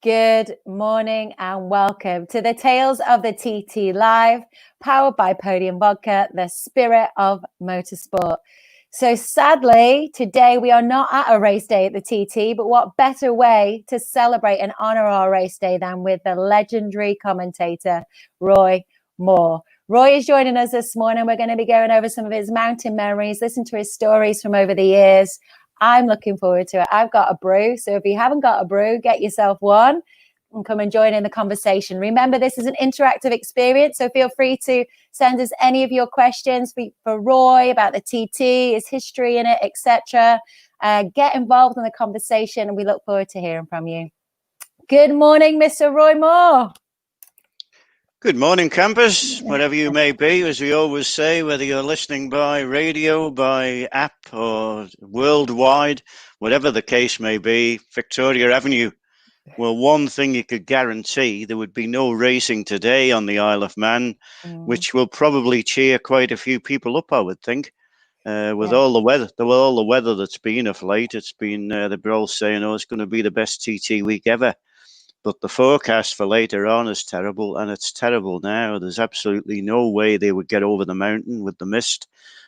Good morning and welcome to the Tales of the TT Live, powered by Podium Vodka, the spirit of motorsport. So sadly, today we are not at a race day at the TT, but what better way to celebrate and honor our race day than with the legendary commentator, Roy Moore. Roy is joining us this morning. We're going to be going over some of his mountain memories, listen to his stories from over the years. I'm looking forward to it. I've got a brew, so if you haven't got a brew, get yourself one and come and join in the conversation. Remember, this is an interactive experience, so feel free to send us any of your questions for Roy about the TT, his history in it, etc. Get involved in the conversation, and we look forward to hearing from you. Good morning, Mr. Roy Moore. Good morning, campers, wherever you may be. As we always say, whether you're listening by radio, by app, or worldwide, whatever the case may be, Victoria Avenue. Well, one thing you could guarantee, there would be no racing today on the Isle of Man, which will probably cheer quite a few people up, I would think. With all the weather that's been of late, it's been, they're all saying, oh, it's going to be the best TT week ever. But the forecast for later on is terrible, and it's terrible now. There's absolutely no way they would get over the mountain with the mist,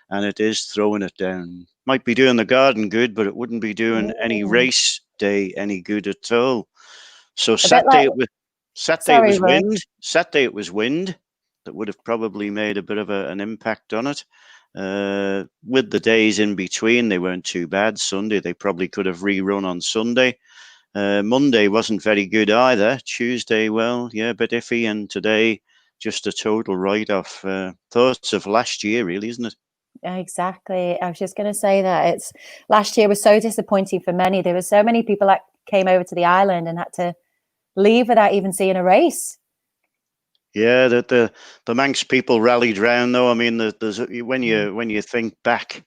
and it is throwing it down. Might be doing the garden good, but it wouldn't be doing any race day any good at all. So Saturday it was wind. Saturday it was wind. That would have probably made a bit of an impact on it. With the days in between, they weren't too bad. Sunday, they probably could have rerun on Sunday. Monday wasn't very good either. Tuesday, well, yeah, a bit iffy. And today, just a total write-off. Thoughts of last year, really, isn't it? Exactly. I was just going to say that last year was so disappointing for many. There were so many people that came over to the island and had to leave without even seeing a race. Yeah, the Manx people rallied round, though. I mean, there's when you think back.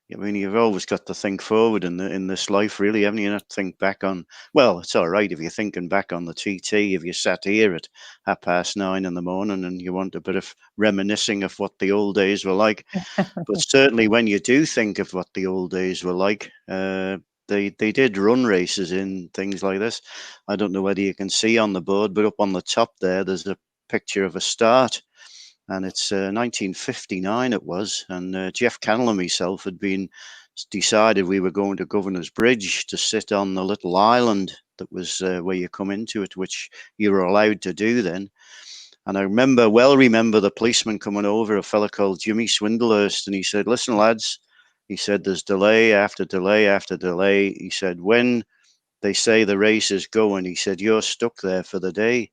I mean, you've always got to think forward in this life, really, haven't you? Not think back on. Well, it's all right if you're thinking back on the TT. If you sat here at 9:30 in the morning and you want a bit of reminiscing of what the old days were like, but certainly when you do think of what the old days were like, they did run races in things like this. I don't know whether you can see on the board, but up on the top there's a picture of a start. And it's 1959 it was, and Jeff Cannell and myself had decided we were going to Governor's Bridge to sit on the little island that was where you come into it, which you were allowed to do then. And I remember the policeman coming over, a fella called Jimmy Swindlehurst, and he said, listen, lads, he said, there's delay after delay after delay. He said, when they say the race is going, he said, you're stuck there for the day.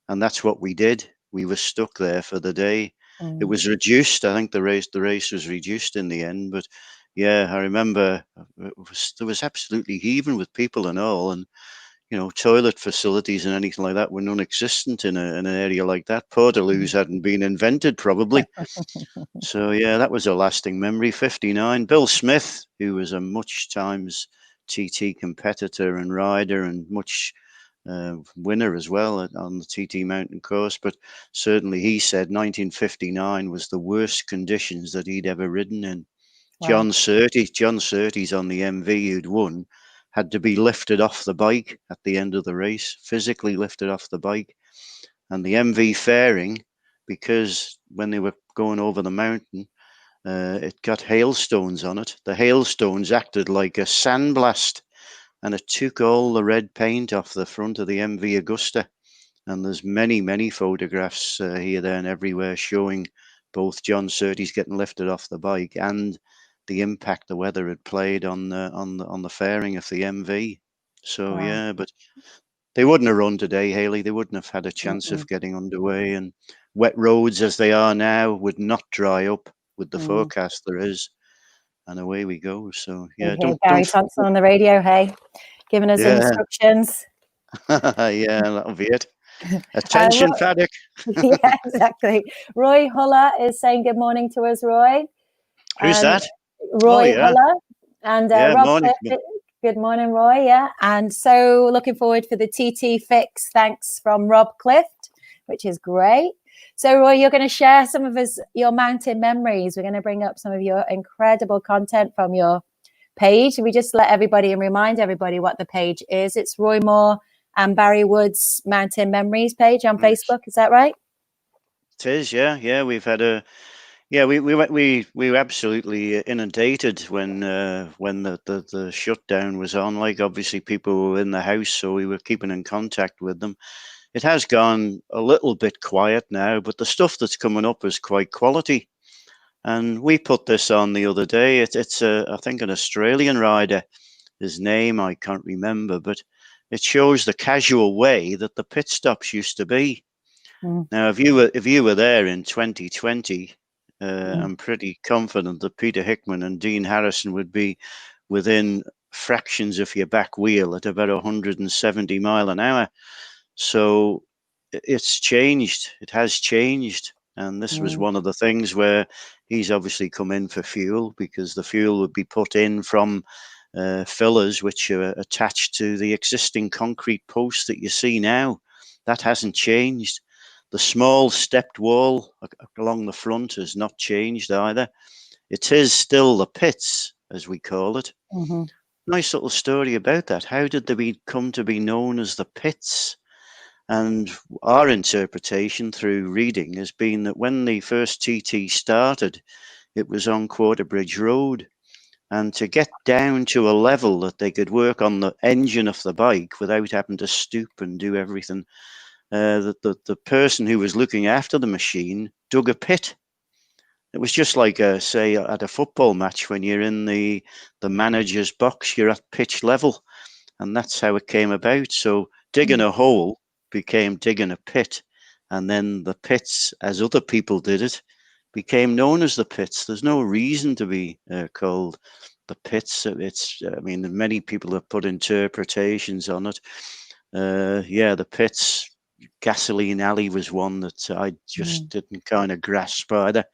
And that's what we did. We were stuck there for the day. It was reduced. I think the race was reduced in the end. But yeah, I remember there was absolutely heaving with people and all, and toilet facilities and anything like that were non-existent in an area like that. Portaloos hadn't been invented probably. So yeah, that was a lasting memory. 59. Bill Smith, who was a much times TT competitor and rider and much winner as well on the TT mountain course, but certainly he said 1959 was the worst conditions that he'd ever ridden in. Wow. John Surtees on the MV who'd won had to be lifted off the bike at the end of the race, physically lifted off the bike. And the MV fairing, because when they were going over the mountain, it got hailstones on it. The hailstones acted like a sandblast, and it took all the red paint off the front of the MV Augusta. And there's many, many photographs here, there, and everywhere showing both John Surtees getting lifted off the bike and the impact the weather had played on the fairing of the MV. So yeah, but they wouldn't have run today, Hailey. They wouldn't have had a chance of getting underway. And wet roads as they are now would not dry up with the forecast there is. And away we go. So yeah, Gary Thompson on the radio, hey, giving us instructions. Yeah, that'll be it. Attention, paddock. Yeah, exactly. Roy Huller is saying good morning to us, Roy. Who's that? Roy Huller. And Rob Cliff, good morning, Roy. Yeah. And so looking forward for the TT fix. Thanks from Rob Clift, which is great. So, Roy, you're going to share some of your mountain memories. We're going to bring up some of your incredible content from your page. We just let everybody and remind everybody what the page is. It's Roy Moore and Barry Wood's Mountain Memories page on Facebook. Is that right? It is, yeah. We've had we were absolutely inundated when the shutdown was on. Like, obviously people were in the house, so we were keeping in contact with them. It has gone a little bit quiet now, but the stuff that's coming up is quite quality. And we put this on the other day. It's I think an Australian rider. His name I can't remember, but it shows the casual way that the pit stops used to be. Now, if you were there in 2020, I'm pretty confident that Peter Hickman and Dean Harrison would be within fractions of your back wheel at about 170 mile an hour. So it's changed. It has changed. And this was one of the things where he's obviously come in for fuel, because the fuel would be put in from fillers which are attached to the existing concrete posts that you see now. That hasn't changed. The small stepped wall along the front has not changed either. It is still the pits, as we call it. Nice little story about that. How did they come to be known as the pits? And our interpretation through reading has been that when the first TT started, it was on Quarterbridge Road. And to get down to a level that they could work on the engine of the bike without having to stoop and do everything, the person who was looking after the machine dug a pit. It was just like, say, at a football match when you're in the manager's box, you're at pitch level. And that's how it came about. So digging a hole became digging a pit. And then the pits, as other people did it, became known as the pits. There's no reason to be called the pits. I mean, many people have put interpretations on it. The pits. Gasoline Alley was one that I just didn't kind of grasp either.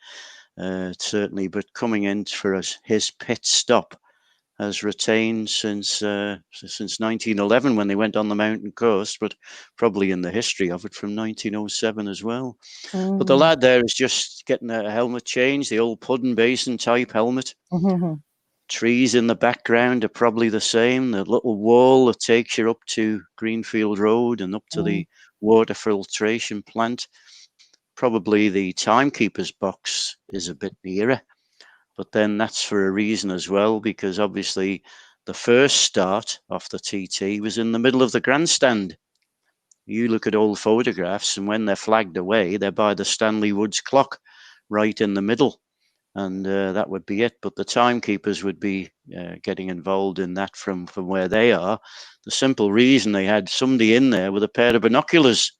Certainly, but coming in for his pit stop has retained since 1911 when they went on the mountain coast, but probably in the history of it from 1907 as well. But the lad there is just getting a helmet change, the old Puddin Basin type helmet. Trees in the background are probably the same. The little wall that takes you up to Greenfield Road and up to the water filtration plant. Probably the timekeeper's box is a bit nearer. But then that's for a reason as well, because obviously the first start of the TT was in the middle of the grandstand. You look at old photographs, and when they're flagged away, they're by the Stanley Woods clock right in the middle. And that would be it. But the timekeepers would be getting involved in that from where they are. The simple reason they had somebody in there with a pair of binoculars,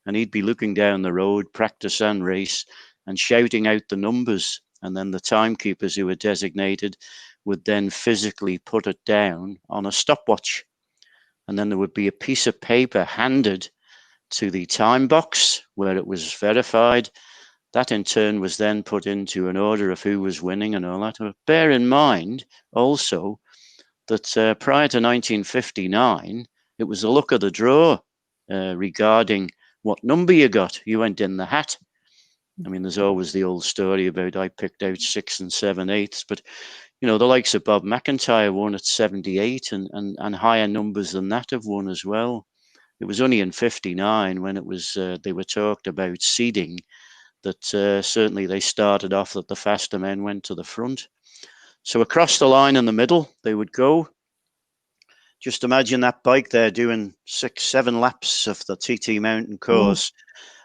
and he'd be looking down the road, practice and race, and shouting out the numbers. And then the timekeepers who were designated would then physically put it down on a stopwatch. And then there would be a piece of paper handed to the time box where it was verified. That in turn was then put into an order of who was winning and all that. But bear in mind also that prior to 1959, it was the luck of the draw regarding what number you got. You went in the hat. I mean, there's always the old story about I picked out 6 and 7/8, but you know, the likes of Bob McIntyre won at 78, and higher numbers than that have won as well. It was only in 59 when it was they were talked about seeding that certainly they started off that the faster men went to the front. So across the line in the middle, they would go. Just imagine that bike there doing 6-7 laps of the TT mountain course.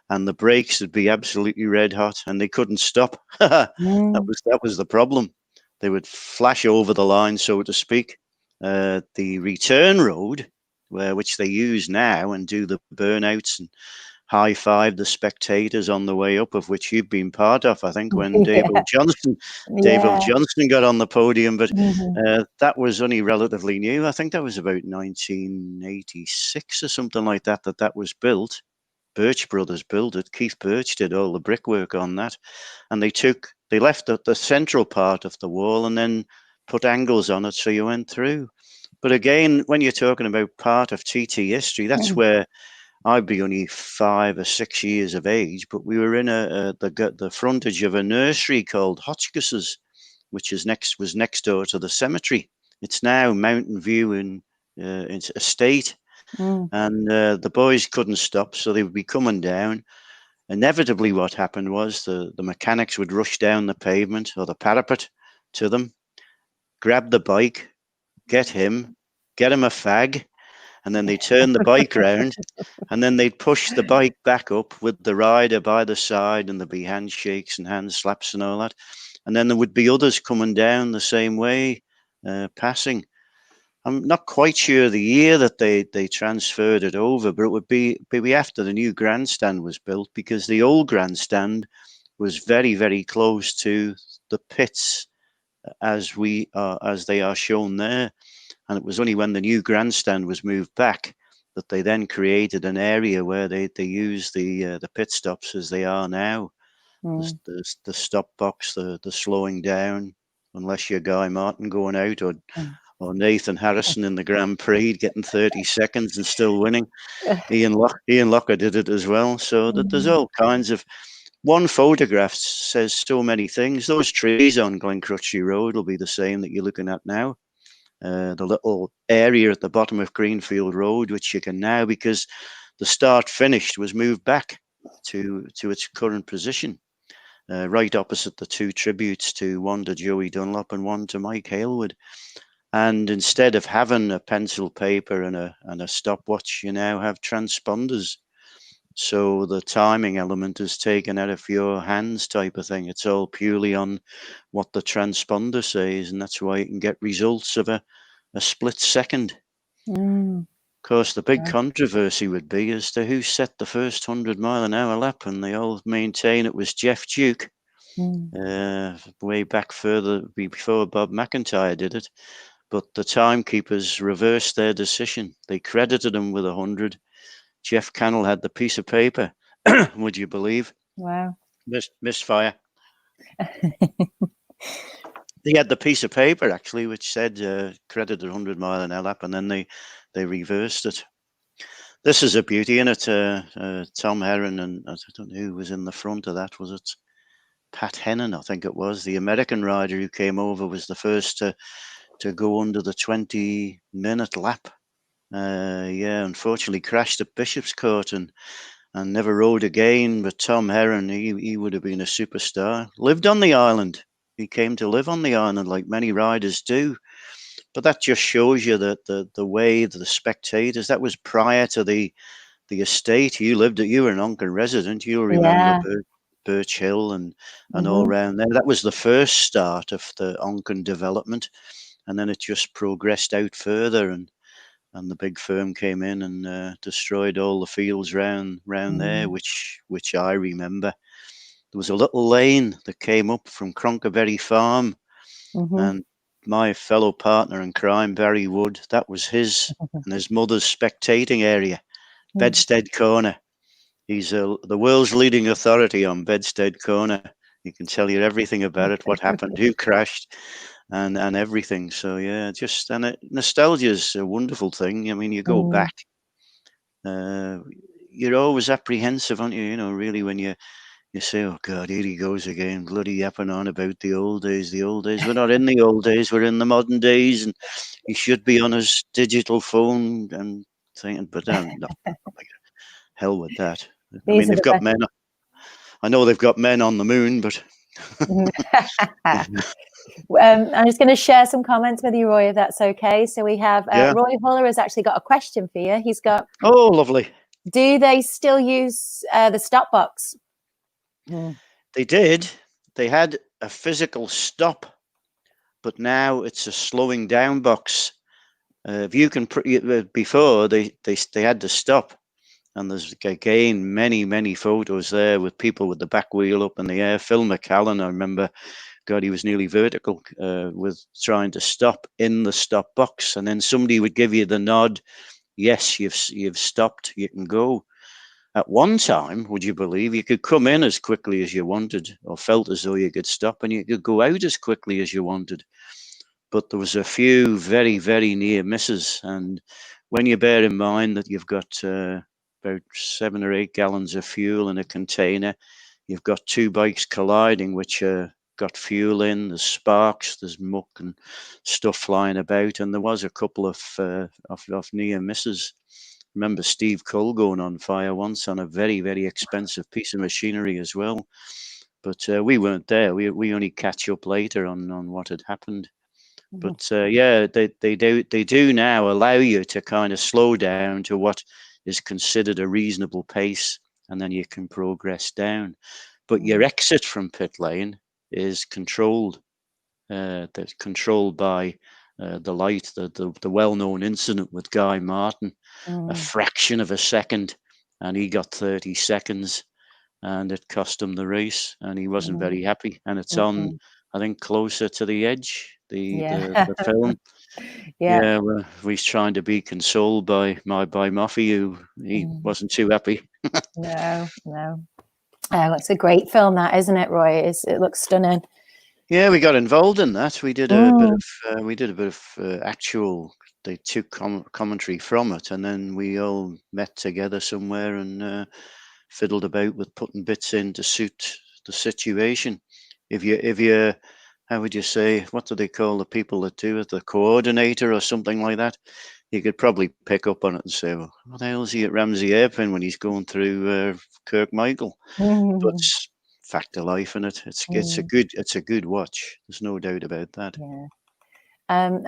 And the brakes would be absolutely red hot, and they couldn't stop. That was the problem. They would flash over the line, so to speak. The return road, which they use now and do the burnouts and high five the spectators on the way up, of which you've been part of, I think, when Dave Johnson got on the podium. But that was only relatively new. I think that was about 1986 or something like that that was built. Birch Brothers built it. Keith Birch did all the brickwork on that, and they left the central part of the wall and then put angles on it so you went through. But again, when you're talking about part of TT history, that's where I'd be only 5 or 6 years of age, but we were in the frontage of a nursery called Hotchkiss's, which was next door to the cemetery. It's now Mountain View in its estate. And the boys couldn't stop, so they would be coming down. Inevitably, what happened was the mechanics would rush down the pavement or the parapet to them, grab the bike, get him a fag, and then they turn the bike round, and then they'd push the bike back up with the rider by the side, and there'd be handshakes and hand slaps and all that. And then there would be others coming down the same way, passing. I'm not quite sure the year that they transferred it over, but it would be after the new grandstand was built, because the old grandstand was very, very close to the pits as they are shown there. And it was only when the new grandstand was moved back that they then created an area where they use the pit stops as they are now. The stop box, the slowing down, unless you're Guy Martin going out, or Nathan Harrison in the Grand Prix getting 30 seconds and still winning. Ian Locker did it as well. So that there's all kinds of. One photograph says so many things. Those trees on Glencrutchy Road will be the same that you're looking at now. The little area at the bottom of Greenfield Road, which you can now, because the start finished, was moved back to its current position, right opposite the two tributes, to one to Joey Dunlop and one to Mike Hailwood. And instead of having a pencil paper and a stopwatch, you now have transponders. So the timing element is taken out of your hands, type of thing. It's all purely on what the transponder says, and that's why you can get results of a split second. Of course, the big controversy would be as to who set the first 100-mile-an-hour lap, and they all maintain it was Jeff Duke, way back further before Bob McIntyre did it. But the timekeepers reversed their decision. They credited him with 100. Jeff Cannell had the piece of paper. Would you believe? Wow. Misfire. They had the piece of paper, actually, which said credited 100-mile-an-hour lap, and then they reversed it. This is a beauty, isn't it? Tom Herron, and I don't know who was in the front of that. Was it Pat Hennon? I think it was. The American rider who came over was the first to go under the 20-minute lap. Unfortunately crashed at Bishopscourt and never rode again. But Tom Herron, he would have been a superstar. Lived on the island. He came to live on the island like many riders do. But that just shows you that the way the spectators, that was prior to the estate. You were an Onken resident. You'll remember Birch Hill and all around there. That was the first start of the Onken development. And then it just progressed out further, and the big firm came in and destroyed all the fields round there, which I remember. There was a little lane that came up from Cronkerberry Farm, and my fellow partner in crime, Barry Wood, that was his and his mother's spectating area, Bedstead Corner. He's the world's leading authority on Bedstead Corner. He can tell you everything about it, what happened, who crashed, and everything. So yeah, nostalgia is a wonderful thing. I mean, you go back, you're always apprehensive, aren't you? You know, really, when you say, "Oh God, here he goes again, bloody yapping on about the old days." The old days. We're not in the old days. We're in the modern days, and he should be on his digital phone and thinking. But no, hell with that. I mean, they've got men. I know they've got men on the moon, but. I'm just going to share some comments with you, Roy, if that's okay. So we have Roy Huller has actually got a question for you. He's got, oh, lovely. Do they still use the stop box? They did. They had a physical stop, but now it's a slowing down box. If you can, before they had to stop, and there's again many photos there with people with the back wheel up in the air. Phil McCallan, I remember. God, he was nearly vertical with trying to stop in the stop box, and then somebody would give you the nod. Yes, you've stopped. You can go. At one time, would you believe, you could come in as quickly as you wanted, or felt as though you could stop, and you could go out as quickly as you wanted. But there was a few very near misses, and when you bear in mind that you've got about 7 or 8 gallons of fuel in a container, you've got two bikes colliding, which got fuel in, there's sparks, there's muck and stuff flying about, and there was a couple of near misses. remember Steve Cull going on fire once on a very, very expensive piece of machinery as well. But we weren't there. We only catch up later on what had happened. But yeah, they do now allow you to kind of slow down to what is considered a reasonable pace, and then you can progress down. But your exit from pit lane is controlled. That's controlled by the light. The well-known incident with Guy Martin, a fraction of a second, and he got 30 seconds, and it cost him the race, and he wasn't very happy. And it's on, I think, Closer to the Edge, the film. Yeah, well, he's trying to be consoled by Moffy, who he wasn't too happy. No. Oh, it's a great film, that, isn't it, Roy? It looks stunning. Yeah, we got involved in that. We did a bit of actual. They took commentary from it, and then we all met together somewhere and fiddled about with putting bits in to suit the situation. If you, how would you say? What do they call the people that do it? The coordinator or something like that. You could probably pick up on it and say, well, what the hell is he at Ramsey Airpin when he's going through Kirkmichael? But fact of life in it. It's a good watch. There's no doubt about that. Yeah.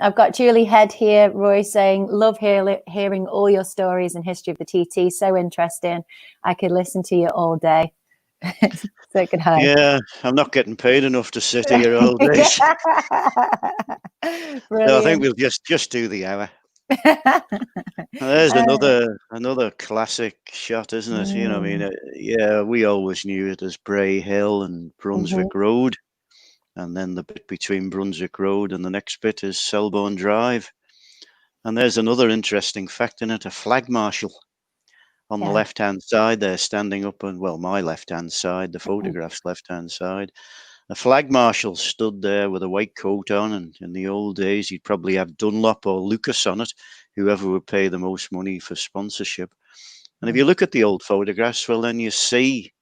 I've got Julie Head here, Roy, saying, love hearing all your stories and history of the TT. So interesting. I could listen to you all day. So good. Hi. Yeah, I'm not getting paid enough to sit here all day. So I think we'll just do the hour. There's another classic shot, isn't it? You know, I mean, yeah, we always knew it as Bray Hill and Brunswick Road, and then the bit between Brunswick Road and the next bit is Selborne Drive. And there's another interesting fact in it: a flag marshal on the left-hand side there, standing up on, well, my left-hand side, the photograph's left-hand side. A flag marshal stood there with a white coat on, and in the old days, you'd probably have Dunlop or Lucas on it, whoever would pay the most money for sponsorship. And if you look at the old photographs, well, then you see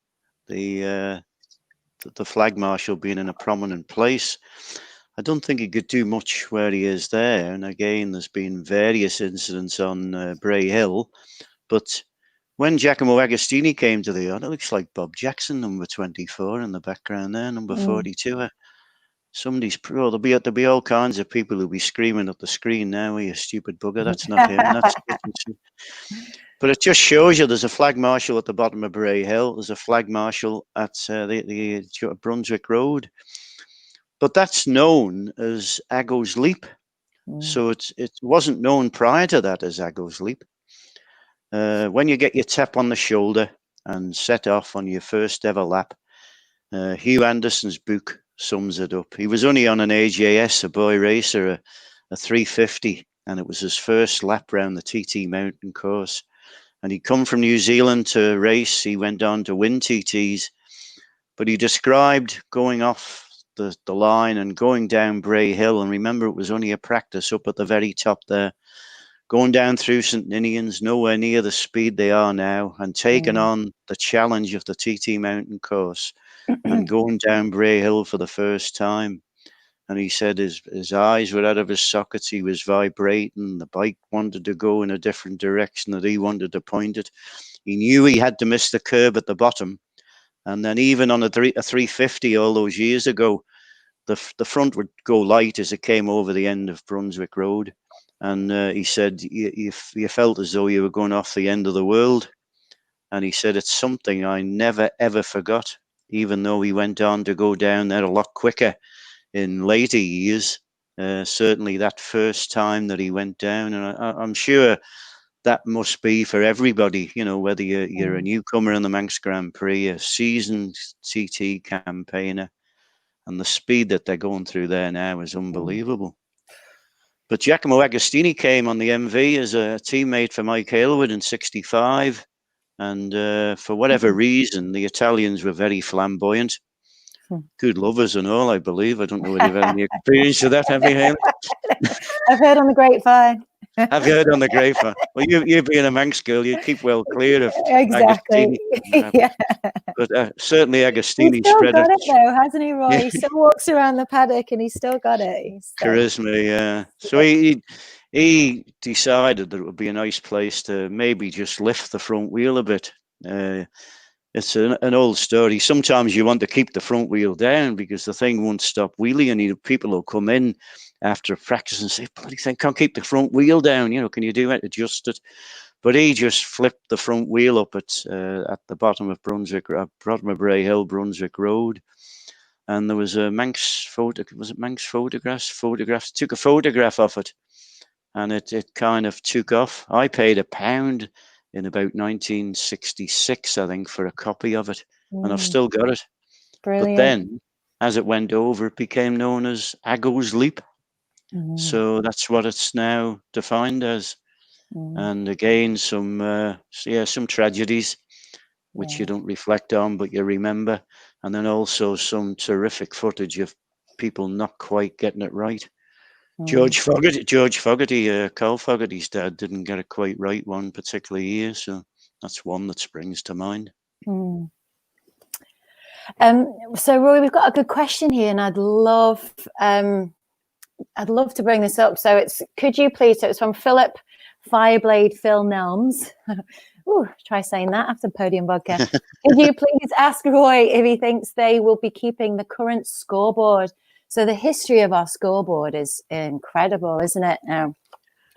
the flag marshal being in a prominent place. I don't think he could do much where he is there. And again, there's been various incidents on Bray Hill, but when Giacomo Agostini came to the yard, it looks like Bob Jackson, number 24 in the background there, number 42. Somebody's there'll be all kinds of people who'll be screaming at the screen now, you stupid bugger. That's not him. That's but it just shows you there's a flag marshal at the bottom of Bray Hill. There's a flag marshal at the Brunswick Road. But that's known as Aggo's Leap. So it wasn't known prior to that as Aggo's Leap. When you get your tap on the shoulder and set off on your first ever lap, Hugh Anderson's book sums it up. He was only on an AJS, a boy racer, a 350, and it was his first lap round the TT mountain course. And he'd come from New Zealand to race. He went on to win TTs, but he described going off the line and going down Bray Hill. And remember, it was only a practice up at the very top there. Going down through St. Ninians, nowhere near the speed they are now, and taking on the challenge of the TT mountain course and going down Bray Hill for the first time. And he said his eyes were out of his sockets. He was vibrating. The bike wanted to go in a different direction that he wanted to point it. He knew he had to miss the curb at the bottom. And then even on a 350 all those years ago, the front would go light as it came over the end of Brunswick Road. And he said, you felt as though you were going off the end of the world. And he said, it's something I never, ever forgot, even though he went on to go down there a lot quicker in later years. Certainly that first time that he went down. And I'm sure that must be for everybody, you know, whether you're a newcomer in the Manx Grand Prix, a seasoned TT campaigner, and the speed that they're going through there now is unbelievable. But Giacomo Agostini came on the MV as a teammate for Mike Aylward in '65. And for whatever reason, the Italians were very flamboyant. Good lovers and all, I believe. I don't know whether you've had any experience of that, have you, Hailey? I've heard on the grapevine. I've heard on the grapevine. Well, you being a Manx girl, you keep well clear of exactly. Agostini. Yeah. But certainly Agostini he's still spread got it though, hasn't he, Roy? Yeah. He still walks around the paddock and he's still got it. Charisma, yeah. So he he decided that it would be a nice place to maybe just lift the front wheel a bit. It's an old story. Sometimes you want to keep the front wheel down because the thing won't stop wheeling, and people will come in after practice and say, bloody thing, can't keep the front wheel down. Can you do it? Adjust it. But he just flipped the front wheel up at the bottom of bottom of Bray Hill, Brunswick Road. And there was a Manx photo. Was it Manx photographs? Took a photograph of it, and it kind of took off. I paid £1 in about 1966, I think, for a copy of it, and I've still got it. Brilliant. But then, as it went over, it became known as Aggo's Leap. So that's what it's now defined as. And again, some tragedies which you don't reflect on, but you remember. And then also some terrific footage of people not quite getting it right. George Fogarty, Carl Fogarty's dad, didn't get it quite right one particular year. So that's one that springs to mind. So Roy, we've got a good question here, and I'd love to bring this up. So could you please, so it's from Philip Fireblade Phil Nelms. Ooh, try saying that after Podium Vodka. Could you please ask Roy if he thinks they will be keeping the current scoreboard? So the history of our scoreboard is incredible, isn't it? Now,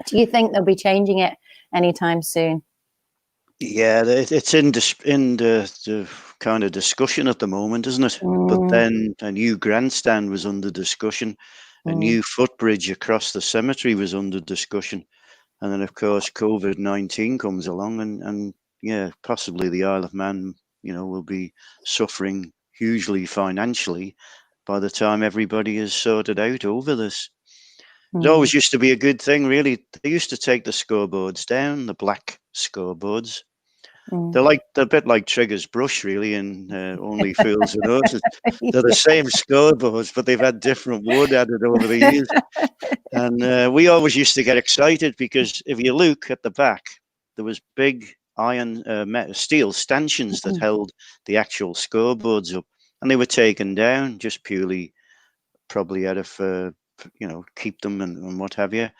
do you think they'll be changing it anytime soon? Yeah, it's in the kind of discussion at the moment, isn't it? But then a new grandstand was under discussion. A new footbridge across the cemetery was under discussion. And then, of course, COVID-19 comes along, and yeah, possibly the Isle of Man, will be suffering hugely financially by the time everybody is sorted out over this. It always used to be a good thing, really. They used to take the scoreboards down, the black scoreboards. They're a bit like Trigger's brush, really, and only fools and horses. They're the same scoreboards, but they've had different wood added over the years. And we always used to get excited because if you look at the back, there was big iron steel stanchions that held the actual scoreboards up, and they were taken down just purely probably out of keep them and what have you.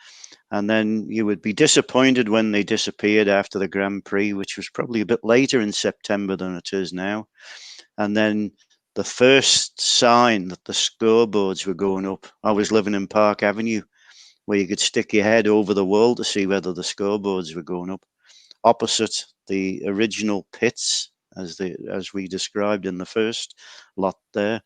And then you would be disappointed when they disappeared after the Grand Prix, which was probably a bit later in September than it is now. And then the first sign that the scoreboards were going up, I was living in Park Avenue, where you could stick your head over the wall to see whether the scoreboards were going up, opposite the original pits, as we described in the first lot there.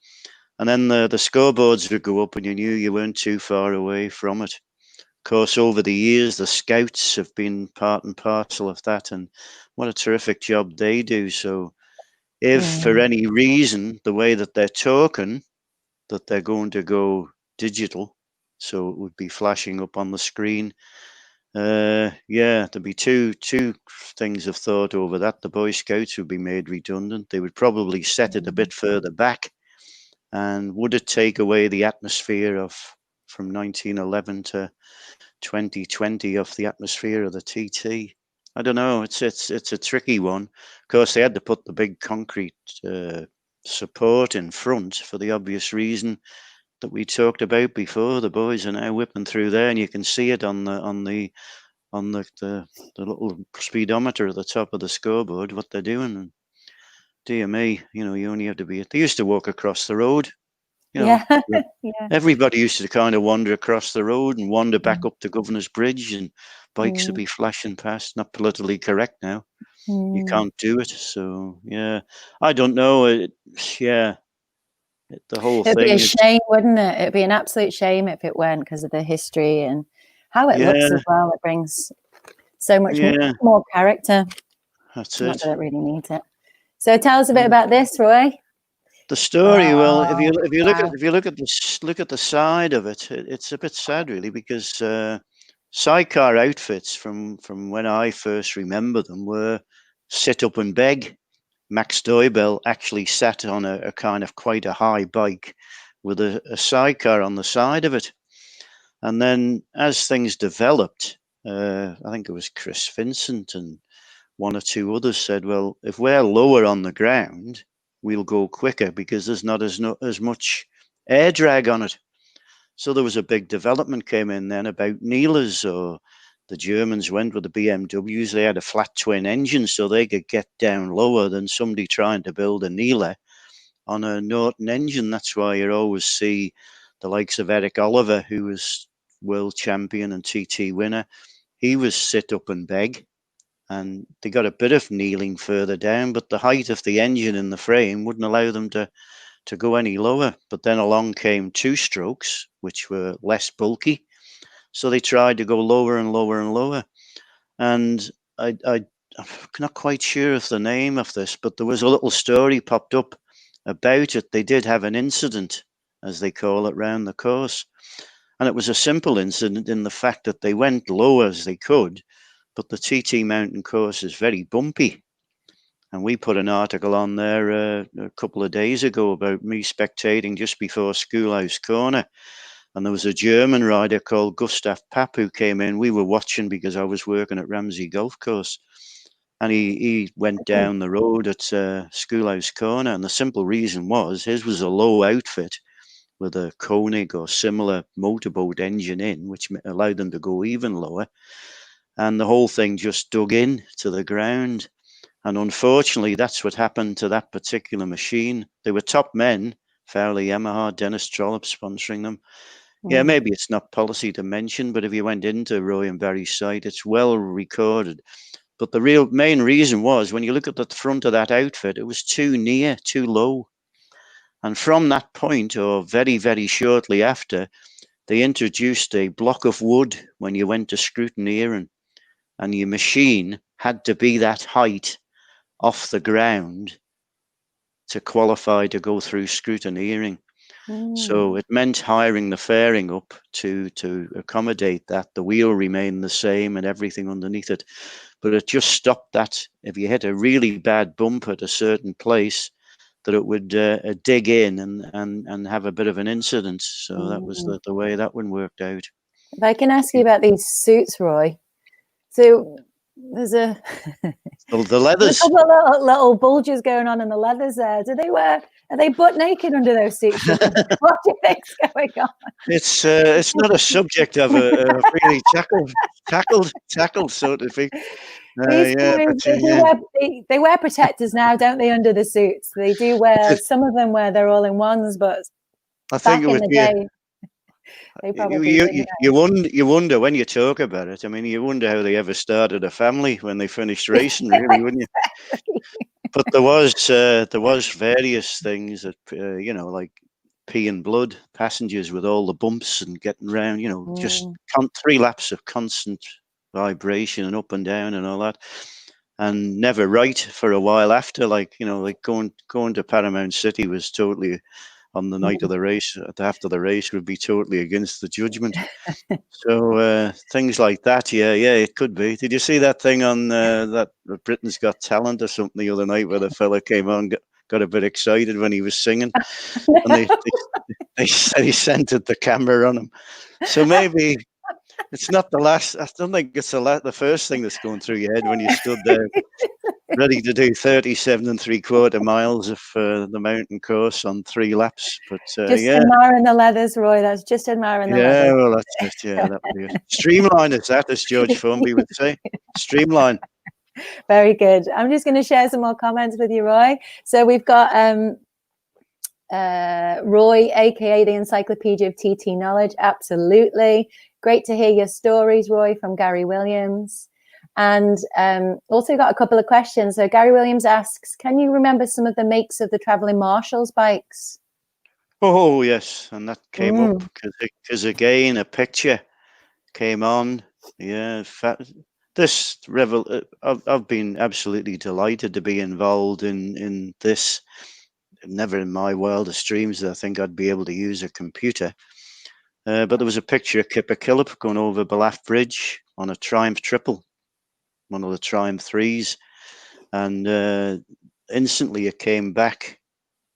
And then the scoreboards would go up, and you knew you weren't too far away from it. Of course, over the years, the scouts have been part and parcel of that, and what a terrific job they do. So if for any reason, the way that they're talking, that they're going to go digital, so it would be flashing up on the screen. There'd be two things of thought over that. The Boy Scouts would be made redundant. They would probably set it a bit further back. And would it take away the atmosphere from 1911 to 2020 of the atmosphere of the TT? I don't know. It's a tricky one. Of course, they had to put the big concrete support in front for the obvious reason that we talked about before. The boys are now whipping through there, and you can see it on the little speedometer at the top of the scoreboard what they're doing. And dear me, you only have to be. They used to walk across the road. Everybody used to kind of wander across the road and wander back up to Governor's Bridge, and bikes would be flashing past. Not politically correct now. You can't do it. So yeah, I don't know. The whole It'd thing. It'd be a shame, wouldn't it? It'd be an absolute shame if it weren't, because of the history and how it looks as well. It brings so much more character. That's Not it. that it really needs it. So tell us a bit about this, Roy. The story. Well, if you look at the side of it, it's a bit sad, really, because sidecar outfits from when I first remember them were sit up and beg. Max Doibel actually sat on a kind of quite a high bike with a sidecar on the side of it. And then as things developed, I think it was Chris Vincent and one or two others said, well, if we're lower on the ground, we'll go quicker because there's not as much air drag on it. So there was a big development came in then about kneelers, or the Germans went with the BMWs. They had a flat twin engine, so they could get down lower than somebody trying to build a kneeler on a Norton engine. That's why you always see the likes of Eric Oliver, who was world champion and TT winner. He was sit up and beg, and they got a bit of kneeling further down, but the height of the engine in the frame wouldn't allow them to go any lower. But then along came two strokes, which were less bulky. So they tried to go lower and lower and lower. And I'm not quite sure of the name of this, but there was a little story popped up about it. They did have an incident, as they call it, round the course. And it was a simple incident in the fact that they went low as they could, but the TT mountain course is very bumpy. And we put an article on there a couple of days ago about me spectating just before Schoolhouse Corner. And there was a German rider called Gustav Papp who came in. We were watching because I was working at Ramsey Golf Course. And he went down the road at Schoolhouse Corner. And the simple reason was his was a low outfit with a Koenig or similar motorboat engine in, which allowed them to go even lower. And the whole thing just dug in to the ground. And unfortunately, that's what happened to that particular machine. They were top men, Fowler Yamaha, Dennis Trollope sponsoring them. Yeah, maybe it's not policy to mention, but if you went into Roy and Barry's site, it's well recorded. But the real main reason was when you look at the front of that outfit, it was too near, too low. And from that point, or very, very shortly after, they introduced a block of wood when you went to scrutineering, and your machine had to be that height off the ground to qualify to go through scrutineering. So it meant hiring the fairing up to accommodate that. The wheel remained the same and everything underneath it, but it just stopped that. If you hit a really bad bump at a certain place, that it would dig in and have a bit of an incident. So that was the way that one worked out. If I can ask you about these suits, Roy. So there's the leathers. There's a couple of little bulges going on in the leathers there. Are they butt naked under those suits? What do you think's going on? It's not a subject of a really tackled, so to speak. These guys, they wear protectors now, don't they, under the suits? They do wear, some of them wear their all-in-ones, but I think it was back in the day, they probably you wonder when you talk about it. I mean, you wonder how they ever started a family when they finished racing, really, wouldn't you? But there was various things that like pee and blood, passengers with all the bumps and getting around, just 3 laps of constant vibration and up and down and all that, and never right for a while after. Like going to Paramount City was totally, on the night of the race, after the race, would be totally against the judgment. So things like that, yeah, it could be. Did you see that thing on that Britain's Got Talent or something the other night, where the fella came on, got a bit excited when he was singing, and they centered the camera on him. So maybe it's not the last. I don't think it's the first thing that's going through your head when you stood there ready to do 37 3/4 miles of the mountain course on 3 laps. But just admiring the leathers, Roy. That's just admiring the leathers. Yeah, well, that's it. Yeah, that would be it. Streamline is that, as George Formby would say. Streamline. Very good. I'm just going to share some more comments with you, Roy. So we've got Roy, aka the Encyclopedia of TT Knowledge. Absolutely. Great to hear your stories, Roy, from Gary Williams. And also got a couple of questions. So Gary Williams asks, can you remember some of the makes of the Traveling Marshalls bikes? Oh, yes. And that came up because, again, a picture came on. Yeah. I've been absolutely delighted to be involved in this. Never in my wildest dreams did I think I'd be able to use a computer. But there was a picture of Cuppa Killip going over Ballaft Bridge on a Triumph Triple, one of the Triumph 3s. And instantly it came back.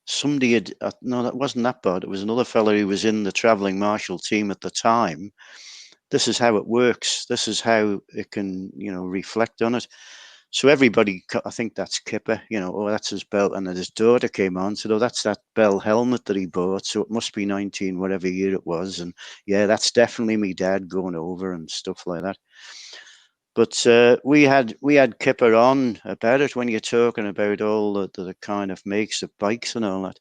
Somebody had, no, that wasn't that bad. It was another fellow who was in the Traveling Marshal team at the time. This is how it works. This is how it can, reflect on it. So everybody, I think that's Kipper, you know, oh, that's his belt. And then his daughter came on, said, oh, that's that Bell helmet that he bought. So it must be 19, whatever year it was. And yeah, that's definitely me dad going over and stuff like that. But we had Kipper on about it when you're talking about all the kind of makes of bikes and all that.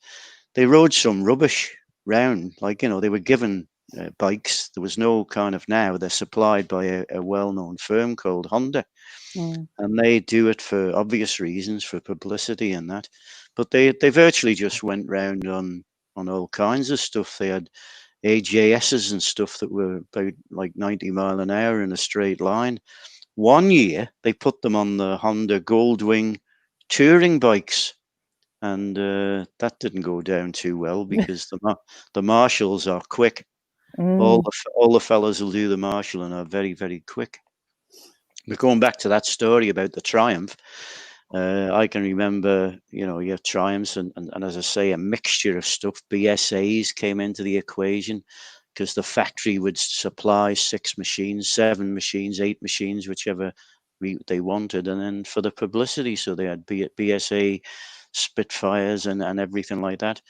They rode some rubbish round, like, you know, they were given bikes. There was no kind of, now they're supplied by a well-known firm called Honda. And they do it for obvious reasons, for publicity and that. But they virtually just went round on all kinds of stuff. They had AJSs and stuff that were about like 90 mile an hour in a straight line. One year they put them on the Honda Goldwing touring bikes, and that didn't go down too well because the marshals are quick. All the fellas who'll do the marshalling are very, very quick. But going back to that story about the Triumph, I can remember, you know, your Triumphs and as I say, a mixture of stuff. BSAs came into the equation because the factory would supply 6 machines, 7 machines, 8 machines, whichever they wanted. And then for the publicity, so they had BSA Spitfires and everything like that.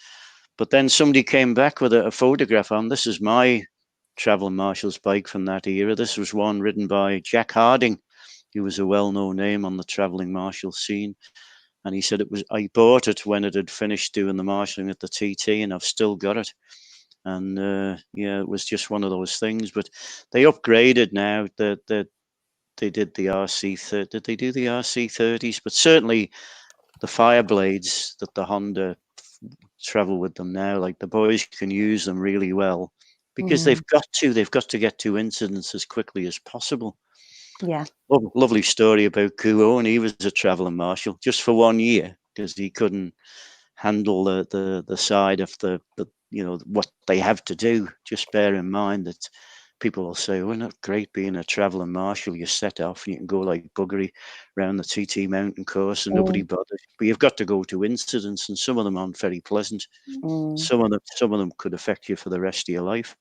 But then somebody came back with a photograph on. This is my traveling marshal's bike from that era. This was one ridden by Jack Harding. He was a well-known name on the traveling marshal scene. And he said I bought it when it had finished doing the marshalling at the TT, and I've still got it. And yeah, it was just one of those things. But they upgraded now. They did the RC. Did they do the RC30s? But certainly the Fireblades that the Honda travel with them now, like the boys can use them really well because they've got to get to incidents as quickly as possible. Yeah. Lovely story about Kuo, and he was a traveling marshal just for 1 year because he couldn't handle the side of the you know what they have to do. Just bear in mind that people will say, "Well, not great being a traveling marshal. You set off and you can go like buggery around the TT mountain course and nobody bothers." But you've got to go to incidents, and some of them aren't very pleasant. Some of them could affect you for the rest of your life.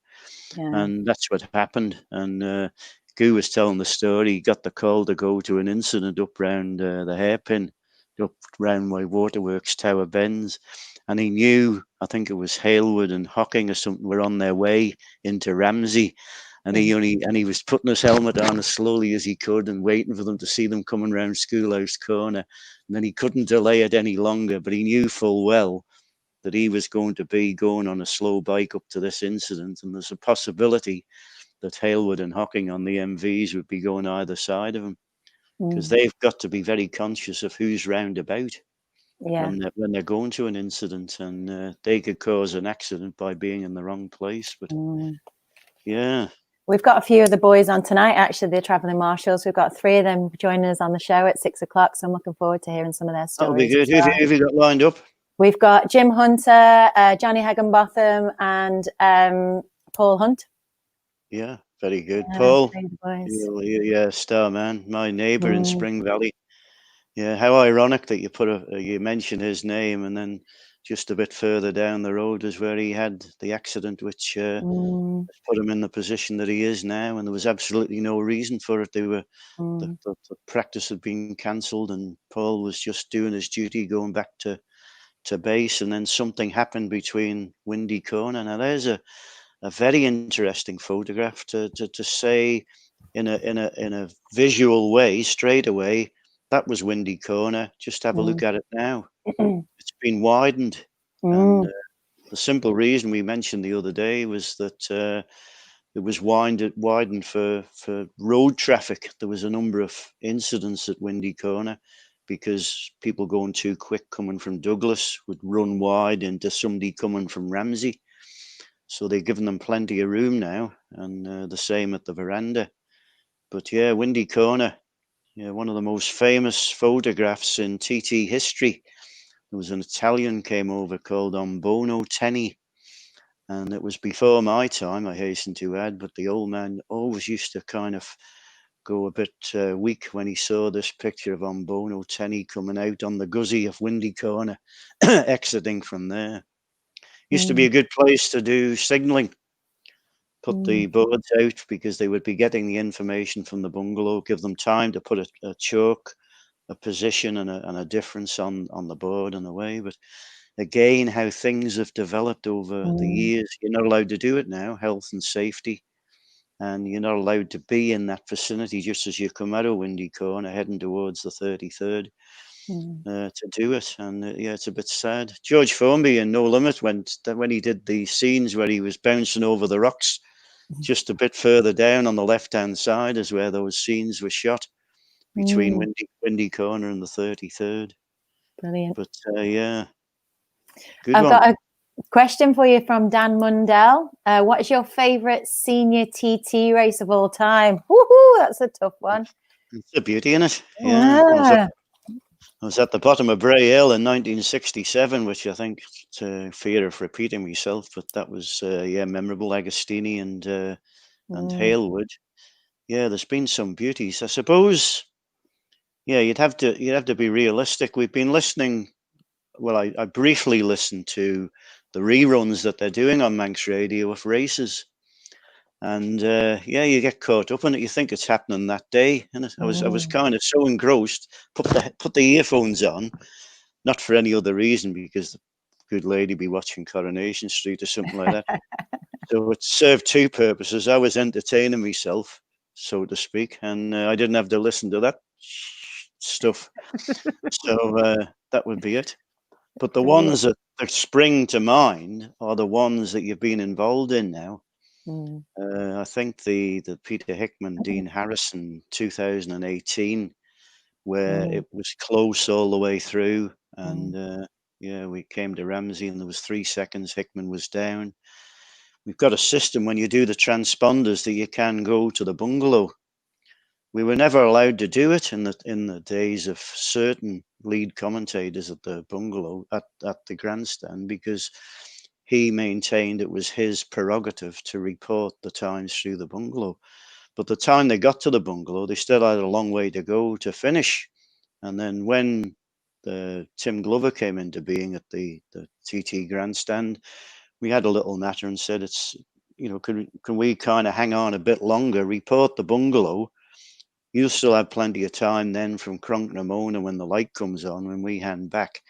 Yeah. And that's what happened. And Goo was telling the story. He got the call to go to an incident up round the hairpin, up round my Waterworks Tower Bends, and he knew, I think it was Halewood and Hocking or something, were on their way into Ramsey, and he was putting his helmet on as slowly as he could and waiting for them to see them coming round Schoolhouse Corner, and then he couldn't delay it any longer. But he knew full well that he was going to be going on a slow bike up to this incident, and there's a possibility that Halewood and Hocking on the MVs would be going either side of him, because they've got to be very conscious of who's round about when they're going to an incident, and they could cause an accident by being in the wrong place. But yeah. We've got a few of the boys on tonight, actually, the traveling marshals. We've got 3 of them joining us on the show at 6 o'clock, so I'm looking forward to hearing some of their stories. That'll be good. Who have you got lined up? We've got Jim Hunter, Johnny Higginbotham, and Paul Hunt. Yeah, very good. Paul, yeah, star man, my neighbour in Spring Valley. Yeah, how ironic that you mention his name, and then just a bit further down the road is where he had the accident, which put him in the position that he is now. And there was absolutely no reason for it. The practice had been cancelled, and Paul was just doing his duty, going back to base, and then something happened between Windy Corner. Now there's a very interesting photograph to say in a visual way straight away. That was Windy Corner. Just have a look at it now. It's been widened. And the simple reason we mentioned the other day was that it was widened for road traffic. There was a number of incidents at Windy Corner because people going too quick coming from Douglas would run wide into somebody coming from Ramsey. So they've given them plenty of room now, and the same at the veranda. But yeah, Windy Corner, yeah, one of the most famous photographs in TT history. There was an Italian came over called Ombono Tenny, and it was before my time, I hasten to add, but the old man always used to kind of go a bit weak when he saw this picture of Ombono Tenny coming out on the guzzy of Windy Corner, exiting from there. Used to be a good place to do signalling. Put the boards out because they would be getting the information from the bungalow, give them time to put a chalk a position and a difference on the board and the way. But again, how things have developed over the years. You're not allowed to do it now, health and safety, and you're not allowed to be in that vicinity just as you come out of Windy Corner heading towards the 33rd to do it. And yeah, it's a bit sad. George Formby in No Limit when he did the scenes where he was bouncing over the rocks, just a bit further down on the left-hand side is where those scenes were shot, between Windy Corner and the 33rd. Brilliant. But yeah, good I've one. got a question for you from Dan Mundell. What is your favorite senior TT race of all time? Woohoo! That's a tough one. It's a beauty in it. Yeah. I was at the bottom of Bray Hill in 1967, which I think, to fear of repeating myself, but that was memorable. Agostini and Halewood. Yeah, there's been some beauties, I suppose. Yeah, you'd have to be realistic. We've been listening. Well, I briefly listened to the reruns that they're doing on Manx Radio of races, and yeah, you get caught up in it. You think it's happening that day, and I was kind of so engrossed. Put the earphones on, not for any other reason, because the good lady be watching Coronation Street or something like that. So it served two purposes. I was entertaining myself, so to speak, and I didn't have to listen to that stuff. So that would be it. But the ones that spring to mind are the ones that you've been involved in now. I think the Peter Hickman, Dean Harrison 2018, where it was close all the way through, and yeah, we came to Ramsey and there was 3 seconds. Hickman was down. We've got a system when you do the transponders that you can go to the bungalow. We were never allowed to do it in the days of certain lead commentators at the bungalow at the grandstand, because he maintained it was his prerogative to report the times through the bungalow. But the time they got to the bungalow, they still had a long way to go to finish. And then when Tim Glover came into being at the TT grandstand, we had a little natter and said, it's, can we kind of hang on a bit longer, report the bungalow? You'll still have plenty of time then from Cronknamona when the light comes on, when we hand back,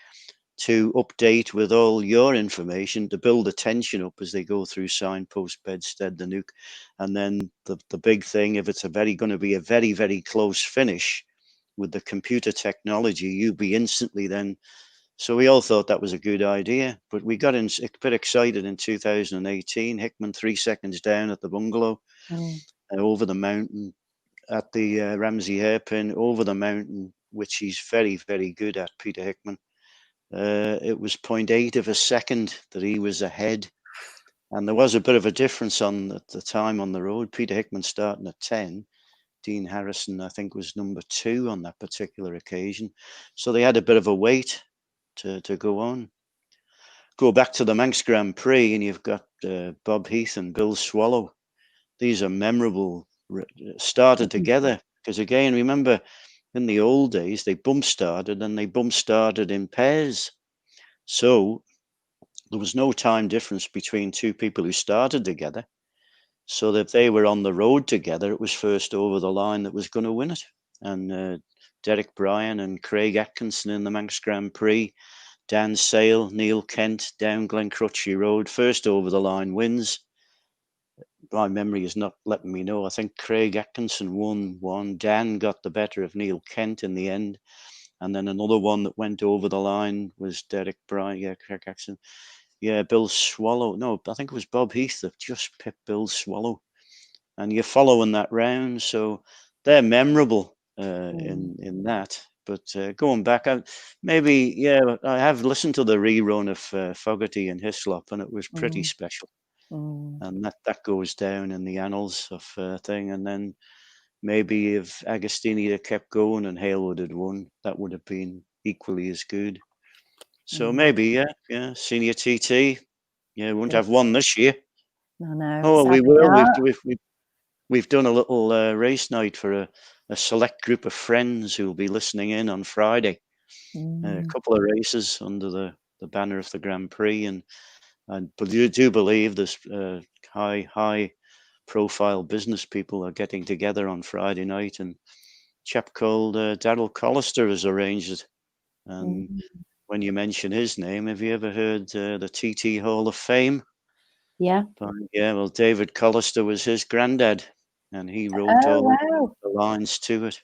to update with all your information, to build the tension up as they go through Signpost, Bedstead, the Nuke. And then the big thing, if it's going to be a very, very close finish with the computer technology, you'll be instantly then. So we all thought that was a good idea, but we got a bit excited in 2018. Hickman 3 seconds down at the bungalow, over the mountain at the Ramsey hairpin, over the mountain, which he's very, very good at, Peter Hickman. It was 0.8 of a second that he was ahead. And there was a bit of a difference on the time on the road. Peter Hickman starting at 10. Dean Harrison, I think, was number 2 on that particular occasion. So they had a bit of a wait to go on. Go back to the Manx Grand Prix, and you've got Bob Heath and Bill Swallow. These are memorable, started together. Because again, remember, in the old days, they bump started and they bump started in pairs. So there was no time difference between two people who started together. So that if they were on the road together, it was first over the line that was going to win it. And Derek Bryan and Craig Atkinson in the Manx Grand Prix, Dan Sale, Neil Kent down Glencrutchy Road, first over the line wins. My memory is not letting me know. I think Craig Atkinson won one. Dan got the better of Neil Kent in the end. And then another one that went over the line was Derek Bryan. Yeah, Craig Atkinson. Yeah, Bill Swallow. No, I think it was Bob Heath that just pipped Bill Swallow. And you're following that round. So they're memorable in that. But going back, I have listened to the rerun of Fogarty and Hislop, and it was pretty special. And that goes down in the annals of thing. And then maybe if Agostini had kept going and Halewood had won, that would have been equally as good. So maybe, senior TT. Yeah, we won't have one this year. No. Oh, we will. We've done a little race night for a select group of friends who will be listening in on Friday. A couple of races under the banner of the Grand Prix, and but you do believe this high profile business people are getting together on Friday night and chap called Darryl Collister has arranged it. And when you mention his name, have you ever heard the TTea Hall of Fame? Yeah. Yeah, well, David Collister was his granddad, and he wrote all the lines to it.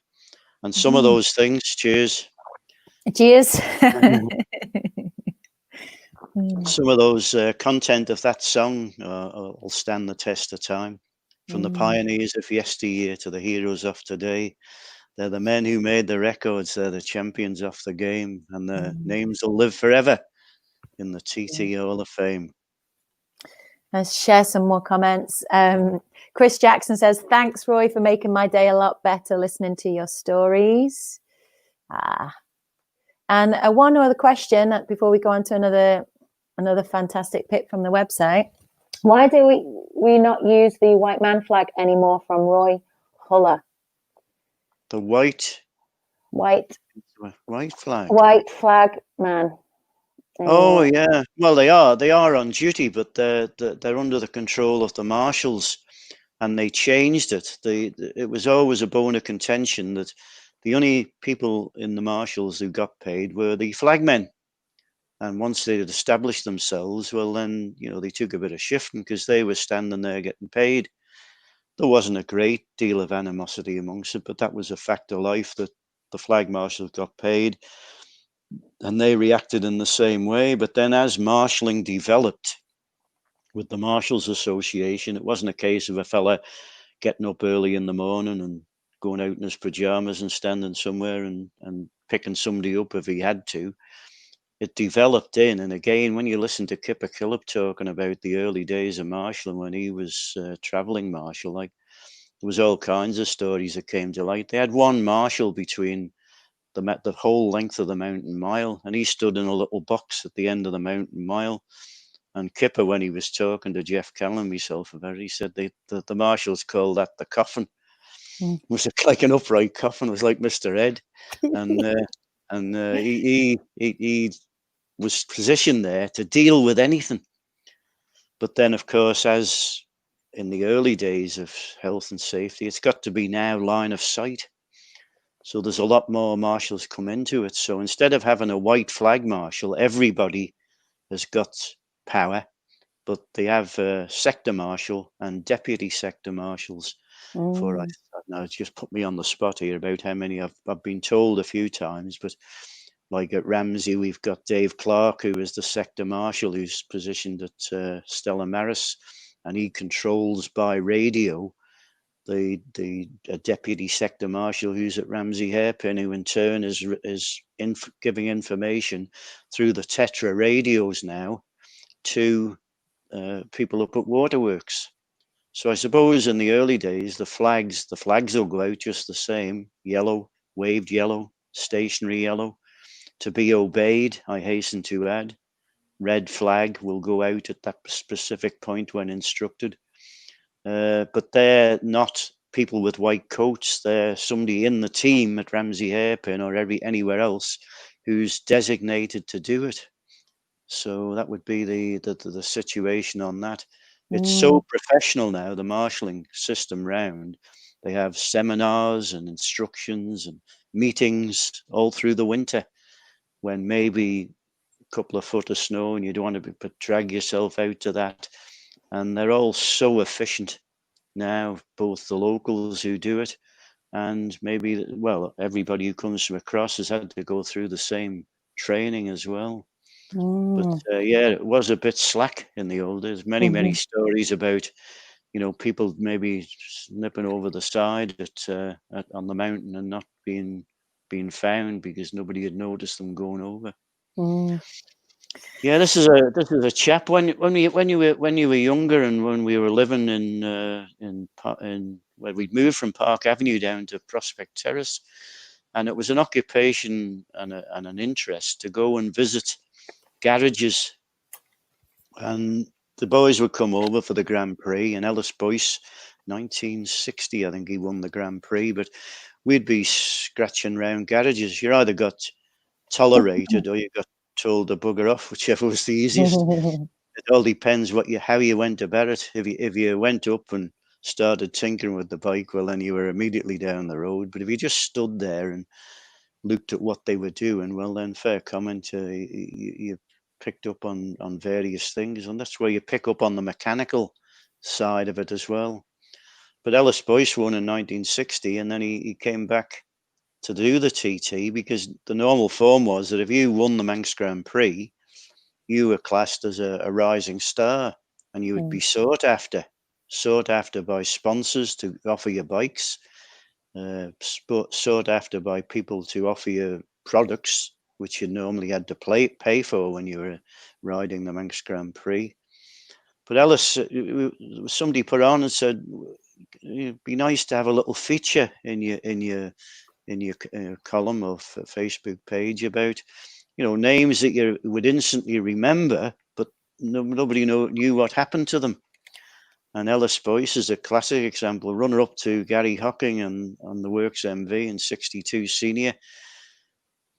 And some of those things, cheers. Cheers. Some of those content of that song will stand the test of time. From the pioneers of yesteryear to the heroes of today, they're the men who made the records. They're the champions of the game, and their names will live forever in the TTea Hall of Fame. Let's share some more comments. Chris Jackson says, thanks, Roy, for making my day a lot better listening to your stories. And one other question before we go on to another fantastic pick from the website. Why do we not use the white man flag anymore from Roy Huller? The white flag. White flag man. Oh yeah, well they are on duty, but they're under the control of the marshals, and they changed it. It was always a bone of contention that the only people in the marshals who got paid were the flagmen, and once they had established themselves, well then they took a bit of shifting because they were standing there getting paid. There wasn't a great deal of animosity amongst it, but that was a fact of life that the flag marshals got paid. And they reacted in the same way. But then as marshalling developed with the Marshals Association, it wasn't a case of a fella getting up early in the morning and going out in his pajamas and standing somewhere and picking somebody up if he had to. It developed in, and again, when you listen to Cuppa talking about the early days of marshalling when he was traveling marshal, like there was all kinds of stories that came to light. They had one marshal between the whole length of the mountain mile, and he stood in a little box at the end of the mountain mile. And Cuppa, when he was talking to Jeff Callan, myself about it, he said the marshals called that the coffin. It was like an upright coffin. It was like Mr. Ed, and he was positioned there to deal with anything. But then, of course, as in the early days of health and safety, it's got to be now line of sight. So there's a lot more marshals come into it. So instead of having a white flag marshal, everybody has got power, but they have sector marshal and deputy sector marshals. For I don't know, it's just put me on the spot here about how many I've been told a few times, but like at Ramsey, we've got Dave Clark, who is the sector marshal, who's positioned at Stella Maris, and he controls by radio the deputy sector marshal who's at Ramsey Hairpin, who in turn is giving information through the Tetra radios now to people up at Waterworks. So I suppose in the early days, the flags will go out just the same, yellow, waved yellow, stationary yellow, to be obeyed, I hasten to add. Red flag will go out at that specific point when instructed. But they're not people with white coats. They're somebody in the team at Ramsey Hairpin or anywhere else who's designated to do it. So that would be the situation on that. It's so professional now, the marshalling system round. They have seminars and instructions and meetings all through the winter when maybe a couple of foot of snow and you don't want to drag yourself out to that. And they're all so efficient now, both the locals who do it and maybe, well, everybody who comes from across has had to go through the same training as well. But yeah, it was a bit slack in the old days. Many stories about, people maybe snipping over the side on the mountain and not being found because nobody had noticed them going over. Yeah, this is a chap. When you were younger and when we were living in where we'd moved from Park Avenue down to Prospect Terrace, and it was an occupation and an interest to go and visit garages, and the boys would come over for the Grand Prix. And Ellis Boyce, 1960, I think he won the Grand Prix. But we'd be scratching round garages. You either got tolerated or you got told to bugger off, whichever was the easiest. It all depends how you went about it. If you went up and started tinkering with the bike, well, then you were immediately down the road. But if you just stood there and looked at what they were doing, well, then fair comment, you picked up on various things, and that's where you pick up on the mechanical side of it as well. But Ellis Boyce won in 1960, and then he came back to do the TT, because the normal form was that if you won the Manx Grand Prix, you were classed as a rising star, and you would be sought after by sponsors to offer you bikes, sought after by people to offer you products, which you normally had to pay for when you were riding the Manx Grand Prix. But Ellis, somebody put on and said, it'd be nice to have a little feature in your column or Facebook page about, names that you would instantly remember, but nobody knew what happened to them. And Ellis Boyce is a classic example, runner up to Gary Hocking on the Works MV in 62 senior.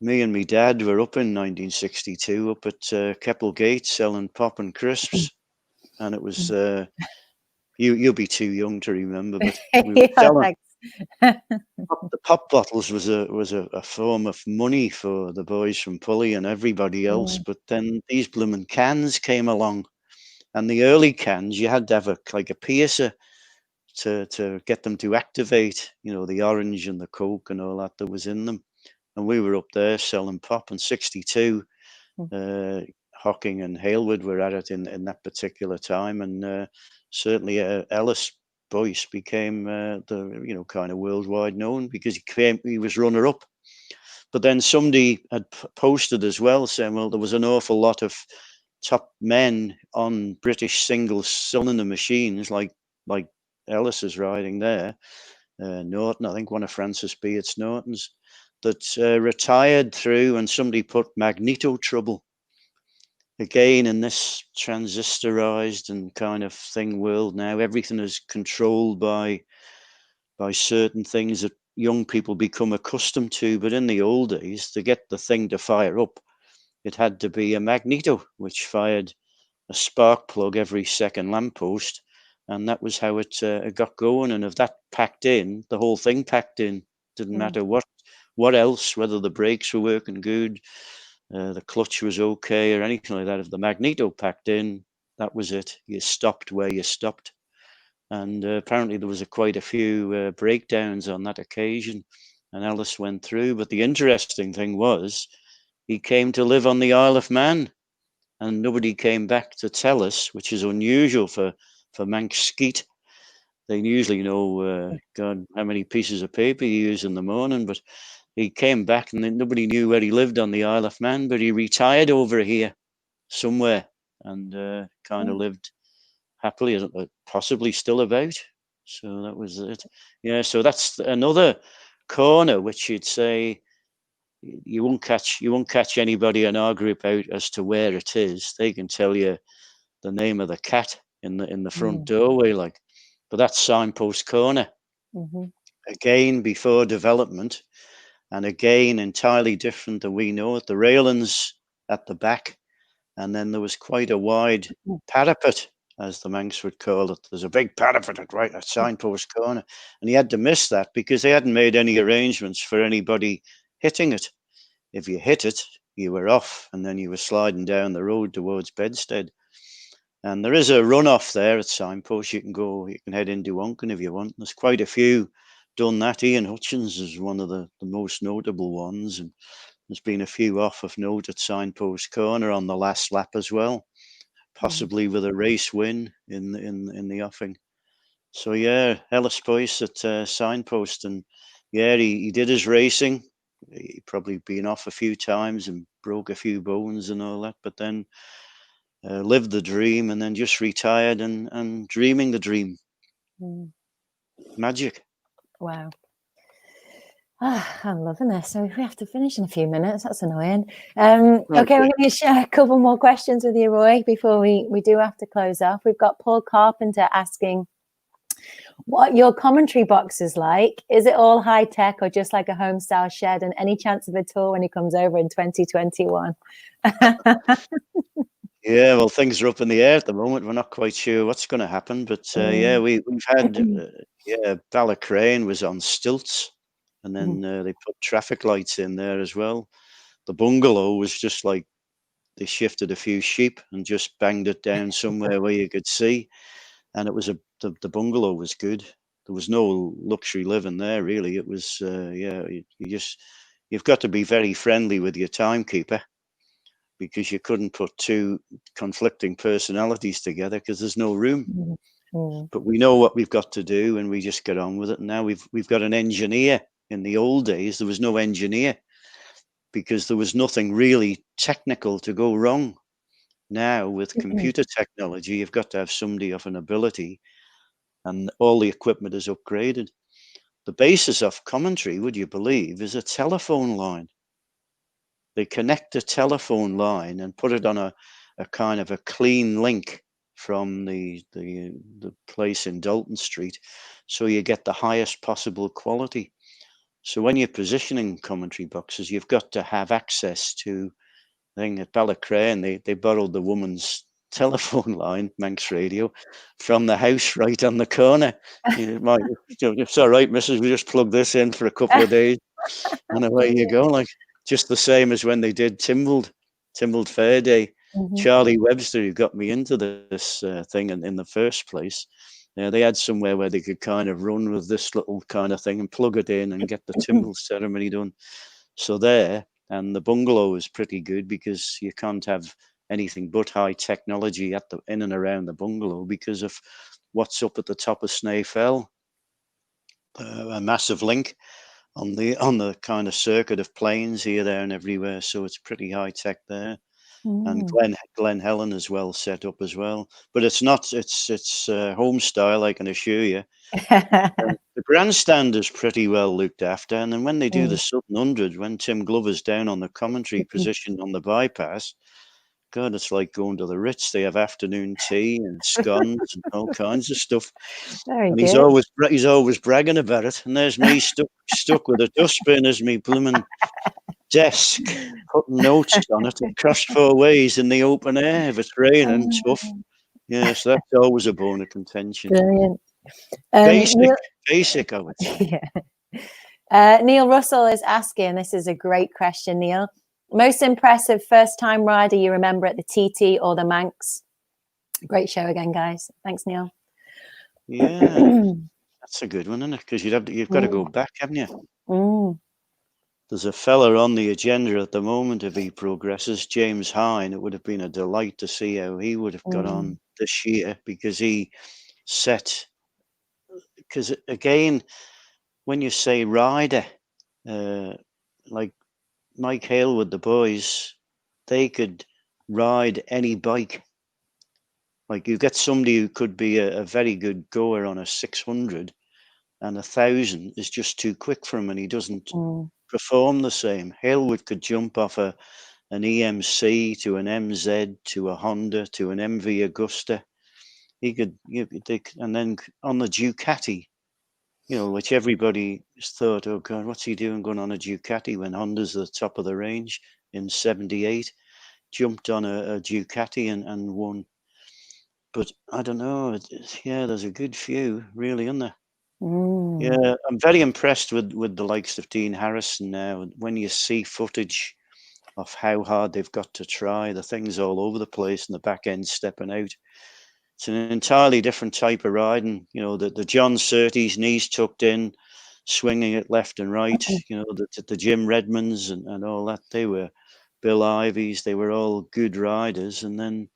Me and me dad were up in 1962 up at Keppel Gate selling pop and crisps, and it was you'll be too young to remember, but we were selling. The pop bottles was a form of money for the boys from Pulley and everybody else. But then these blooming cans came along, and the early cans, you had to have a piercer to get them to activate, the orange and the Coke and all that was in them. And we were up there selling pop in 62. Hocking and Hailwood were at it in that particular time, and certainly Ellis Boyce became the kind of worldwide known because he was runner up. But then somebody had posted as well saying, well, there was an awful lot of top men on British single cylinder machines like Ellis is riding there, Norton, I think one of Francis Beard's Nortons, that retired through, and somebody put magneto trouble. Again, in this transistorized and kind of thing world now, everything is controlled by certain things that young people become accustomed to. But in the old days, to get the thing to fire up, it had to be a magneto, which fired a spark plug every second lamppost, and that was how it got going. And if that packed in, the whole thing packed in. Didn't matter what else, whether the brakes were working good, the clutch was okay or anything like that. If the magneto packed in, that was it. You stopped where you stopped. And apparently there was quite a few breakdowns on that occasion, and Ellis went through. But the interesting thing was he came to live on the Isle of Man, and nobody came back to tell us, which is unusual for Manx skeet. They usually know, God, how many pieces of paper you use in the morning, but he came back and then nobody knew where he lived on the Isle of Man, but he retired over here somewhere and kind of lived happily, possibly still about. So that was it. Yeah, so that's another corner which you'd say you won't catch anybody in our group out as to where it is. They can tell you the name of the cat in the front doorway, like. But that's Signpost Corner. Again, before development, and again entirely different than we know it. The railings at the back, and then there was quite a wide parapet, as the Manx would call it. There's a big parapet right at Signpost Corner, and he had to miss that because they hadn't made any arrangements for anybody hitting it. If you hit it, you were off, and then you were sliding down the road towards Bedstead. And there is a runoff there at Signpost. You can head into Onken if you want. There's quite a few done that. Ian Hutchins is one of the most notable ones, and there's been a few off of note at Signpost Corner on the last lap as well, possibly with a race win in the offing. So yeah, Ellis Boyce at Signpost, and yeah, he did his racing. He probably been off a few times and broke a few bones and all that, but then lived the dream, and then just retired and dreaming the dream. Magic. Wow. I'm loving this. So we have to finish in a few minutes. That's annoying. Okay, we're going to share a couple more questions with you, Roy, before we do have to close off. We've got Paul Carpenter asking what your commentary box is like. Is it all high tech or just like a home style shed? And any chance of a tour when he comes over in 2021? Yeah, well, things are up in the air at the moment. We're not quite sure what's going to happen, but yeah, we've had yeah, Ballacrane was on stilts, and then they put traffic lights in there as well. The bungalow was just like they shifted a few sheep and just banged it down somewhere where you could see, and it was the bungalow was good. There was no luxury living there really. It was yeah, you've got to be very friendly with your timekeeper, because you couldn't put two conflicting personalities together because there's no room. But we know what we've got to do, and we just get on with it. And now we've got an engineer. In the old days, there was no engineer because there was nothing really technical to go wrong. Now, with computer technology, you've got to have somebody of an ability, and all the equipment is upgraded. The basis of commentary, would you believe, is a telephone line. They connect a telephone line and put it on a kind of a clean link from the place in Dalton Street, so you get the highest possible quality. So when you're positioning commentary boxes, you've got to have access to. I think at Ballacrane, they borrowed the woman's telephone line, Manx Radio, from the house right on the corner. It's all right, missus, we just plug this in for a couple of days, and away you go. Like, just the same as when they did Timbled Fair Day. Charlie Webster, who got me into this thing in the first place, they had somewhere where they could kind of run with this little kind of thing and plug it in and get the Timbled ceremony done. So there, and the bungalow is pretty good because you can't have anything but high technology in and around the bungalow because of what's up at the top of Snae Fell, a massive link on the kind of circuit of planes here, there, and everywhere. So it's pretty high tech there. And Glen Helen is well set up as well, but it's not. It's home style, I can assure you. The grandstand is pretty well looked after, and then when they do the Sutton 100, when Tim Glover's down on the commentary position on the bypass, God, it's like going to the Ritz. They have afternoon tea and scones and all kinds of stuff. Very And good. he's always bragging about it. And there's me stuck with a dustbin as me blooming desk, putting notes on it across 4 ways in the open air if it's raining tough. Yes, that's always a bone of contention. Brilliant. Basic, I would say. Yeah. Neil Russell is asking, this is a great question, Neil. Most impressive first-time rider you remember at the TT or the Manx? Great show again, guys. Thanks, Neil. Yeah, that's a good one, isn't it? Because you've got to go back, haven't you? There's a fella on the agenda at the moment. If he progresses, James Hine. It would have been a delight to see how he would have got on this year, because he set. Because again, when you say rider, like Mike Hale with the boys, they could ride any bike. Like, you get somebody who could be a very good goer on a 600, and 1,000 is just too quick for him, and he doesn't perform the same. Halewood could jump off an EMC to an MZ to a Honda to an MV Agusta. He could, and then on the Ducati, which everybody thought, oh God, what's he doing going on a Ducati when Honda's the top of the range in 78? Jumped on a Ducati and won. But I don't know. Yeah, there's a good few, really, isn't there? Yeah, I'm very impressed with the likes of Dean Harrison now. When you see footage of how hard they've got to try, the things all over the place and the back end stepping out. It's an entirely different type of riding. The John Surtees, knees tucked in, swinging it left and right. The Jim Redmonds and all that. They were Bill Ivies. They were all good riders. And then,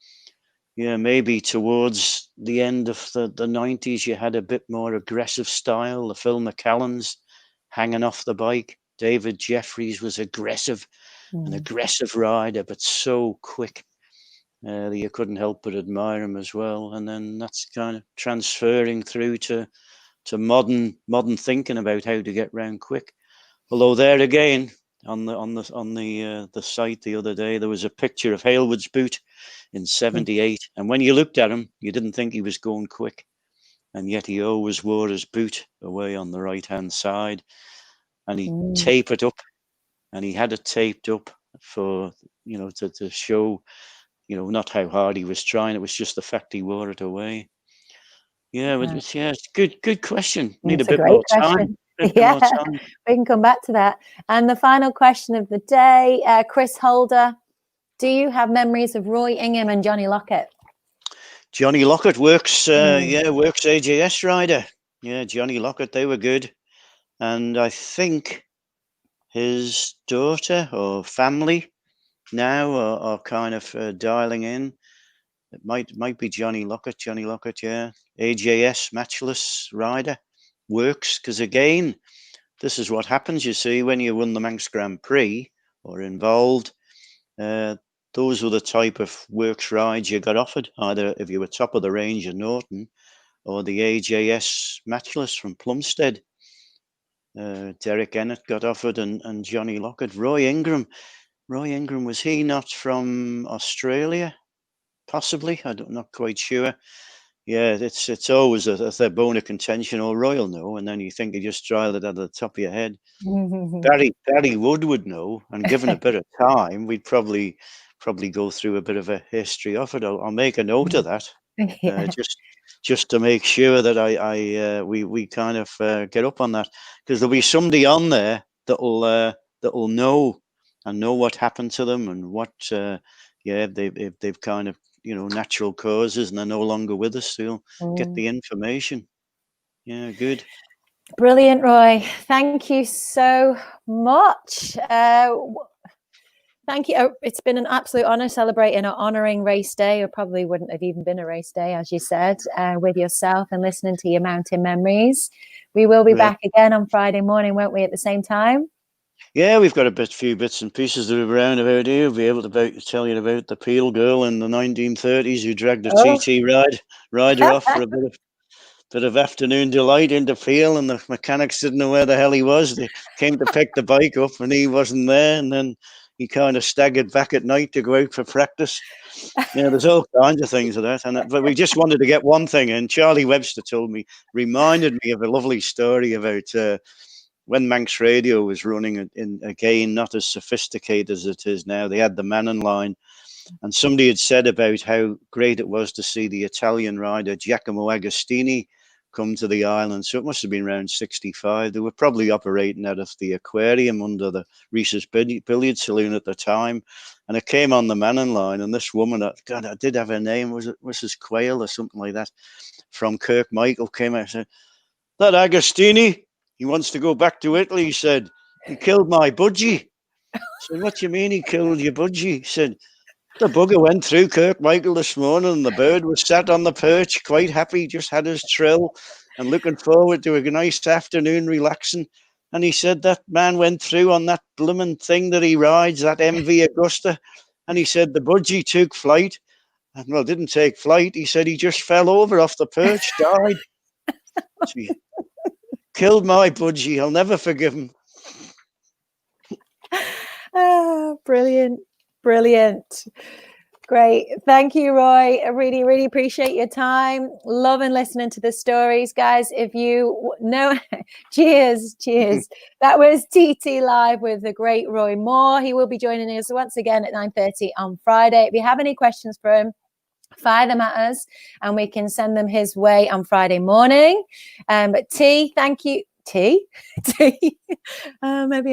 yeah, maybe towards the end of the 90s, you had a bit more aggressive style. The Phil McCallans hanging off the bike. David Jeffries was aggressive, an aggressive rider, but so quick. You couldn't help but admire him as well. And then that's kind of transferring through to modern thinking about how to get round quick. Although there again, on the site the other day, there was a picture of Halewood's boot in 78, and when you looked at him, you didn't think he was going quick, and yet he always wore his boot away on the right hand side, and he taped it up, and he had it taped up for to show not how hard he was trying. It was just the fact he wore it away. Yeah, Yeah. it's good question. Need a It's a bit great more time. question. Bit Yeah, more time. we can come back to that. And the final question of the day, Chris Holder, do you have memories of Roy Ingham and Johnny Lockett? Johnny Lockett works, works AJS rider. Yeah, Johnny Lockett, they were good. And I think his daughter or family now are kind of dialing in. It might be Johnny Lockett, yeah. AJS matchless rider works, because again, this is what happens, you see, when you won the Manx Grand Prix or involved. Those were the type of works rides you got offered, either if you were top of the range in Norton or the AJS matchless from Plumstead. Derek Ennett got offered, and Johnny Lockett. Roy Ingham, was he not from Australia? Possibly, I'm not quite sure. Yeah, it's always a bone of contention, or Royal know, and then you think you just trial it at the top of your head. Barry would know, and given a bit of time, we'd probably go through a bit of a history of it. I'll make a note of that, just to make sure that we kind of get up on that, because there'll be somebody on there that'll know what happened to them, and what they've kind of natural causes and they're no longer with us, so you'll get the information. Yeah, good. Brilliant, Roy. Thank you so much. Thank you. It's been an absolute honor celebrating or honoring race day, or probably wouldn't have even been a race day, as you said, with yourself and listening to your mountain memories. We will be back again on Friday morning, won't we, at the same time? Yeah, we've got a few bits and pieces that are around about here. We'll be able to tell you about the Peel girl in the 1930s who dragged a TT rider off for a bit of afternoon delight into Peel, and the mechanics didn't know where the hell he was. They came to pick the bike up and he wasn't there, and then he kind of staggered back at night to go out for practice. Yeah, there's all kinds of things of that. But we just wanted to get one thing in. Charlie Webster reminded me of a lovely story about when Manx Radio was running, again, not as sophisticated as it is now. They had the Manning line, and somebody had said about how great it was to see the Italian rider Giacomo Agostini come to the island. So it must have been around 65. They were probably operating out of the aquarium under the Reese's billiard saloon at the time. And it came on the Manning line, and this woman, God, I did have her name, was it Mrs. Quayle or something like that, from Kirkmichael, came out and said, "That Agostini, he wants to go back to Italy," he said. "He killed my budgie." I said, "What do you mean he killed your budgie?" He said, "The bugger went through Kirkmichael this morning, and the bird was sat on the perch, quite happy, just had his trill and looking forward to a nice afternoon relaxing. And he said that man went through on that blooming thing that he rides, that MV Augusta. And he said the budgie took flight. And, well, didn't take flight. He said he just fell over off the perch, died. So he killed my budgie. I'll never forgive him." Brilliant. Great. Thank you, Roy. I really, really appreciate your time. Loving listening to the stories, guys. If you know, cheers. That was TT Live with the great Roy Moore. He will be joining us once again at 9:30 on Friday. If you have any questions for him, fire them at us and we can send them his way on Friday morning. But thank you. Maybe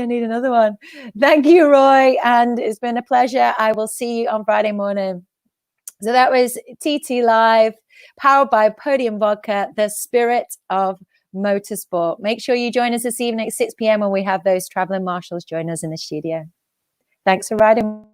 I need another one. Thank you, Roy, and it's been a pleasure. I will see you on Friday morning. So that was TT Live, powered by Podium Vodka, the spirit of motorsport. Make sure you join us this evening at 6 p.m. when we have those traveling marshals join us in the studio. Thanks for riding.